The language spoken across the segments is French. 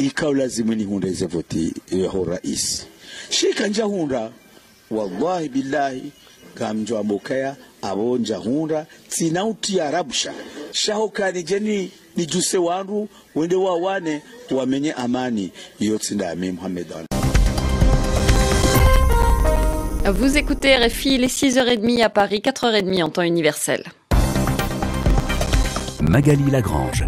ikaw lazima ni hunda ize voti ho rais shika nja hunda wallahi billahi kamjo amokaya abonja hunda tinauti arabsha shahokani jeni ni juse wandu wende wawane wamenye amani yotsinda ame Mohamed. Vous écoutez RFI, il est 6h30 à Paris, 4h30 en temps universel. Magali Lagrange.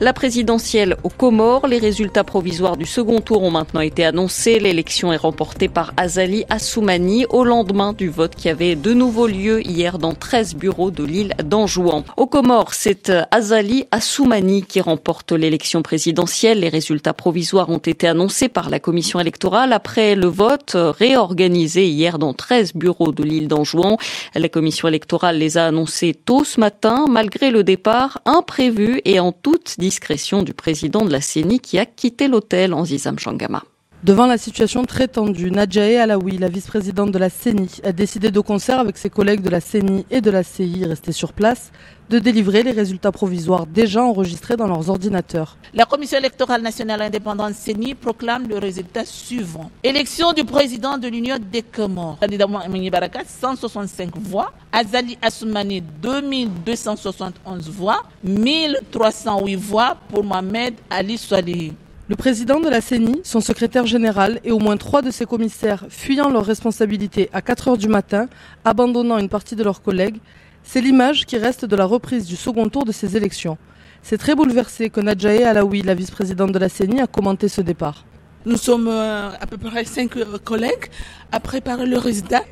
La présidentielle aux Comores, les résultats provisoires du second tour ont maintenant été annoncés. L'élection est remportée par Azali Assoumani au lendemain du vote qui avait de nouveau lieu hier dans 13 bureaux de l'île d'Anjouan. Aux Comores, c'est Azali Assoumani qui remporte l'élection présidentielle. Les résultats provisoires ont été annoncés par la commission électorale après le vote réorganisé hier dans 13 bureaux de l'île d'Anjouan. La commission électorale les a annoncés tôt ce matin, malgré le départ imprévu et en toute discrétion du président de la CENI qui a quitté l'hôtel en Zizam Changama. Devant la situation très tendue, Nadjaé Alaoui, la vice-présidente de la CENI, a décidé de concert avec ses collègues de la CENI et de la CI restés sur place de délivrer les résultats provisoires déjà enregistrés dans leurs ordinateurs. La Commission électorale nationale indépendante CENI proclame le résultat suivant. Élection du président de l'Union des Comores. Candidat Mohamed Baraka, 165 voix. Azali Assoumani, 2271 voix. 1308 voix pour Mohamed Ali Swalihi. Le président de la CENI, son secrétaire général et au moins 3 de ses commissaires fuyant leurs responsabilités à 4 heures du matin, abandonnant une partie de leurs collègues, c'est l'image qui reste de la reprise du second tour de ces élections. C'est très bouleversé que Nadjaé Alaoui, la vice-présidente de la CENI, a commenté ce départ. Nous sommes à peu près 5 collègues à préparer le résultat.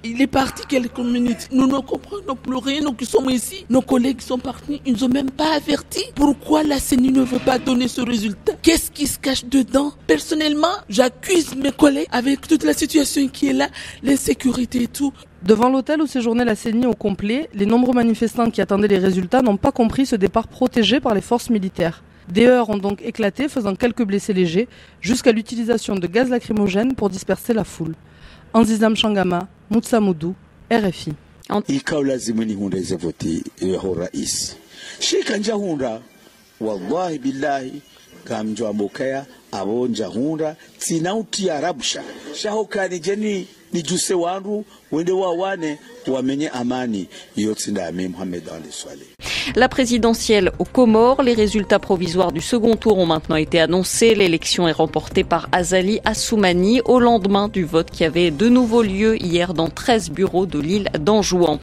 Il est parti quelques minutes. Nous ne comprenons plus rien, nous qui sommes ici. Nos collègues sont partis, ils ne nous ont même pas avertis. Pourquoi la CENI ne veut pas donner ce résultat? Qu'est-ce qui se cache dedans? Personnellement, j'accuse mes collègues avec toute la situation qui est là, l'insécurité et tout. Devant l'hôtel où séjournait la CENI au complet, les nombreux manifestants qui attendaient les résultats n'ont pas compris ce départ protégé par les forces militaires. Des heurts ont donc éclaté, faisant quelques blessés légers, jusqu'à l'utilisation de gaz lacrymogène pour disperser la foule. Anzizam Changama, Moutsa Moudou, RFI. Ikaw lazima ni hunda ize voti ho rais shika nja hunda wallahi billahi kamjo amokaya abonja hunda tinauti arabsha shahokani jeni ni juse wandu wende wawane wamenye amani yotsinda ame Mohamed Ali Swalihi. La présidentielle aux Comores, les résultats provisoires du second tour ont maintenant été annoncés. L'élection est remportée par Azali Assoumani au lendemain du vote qui avait de nouveau lieu hier dans 13 bureaux de l'île d'Anjouan.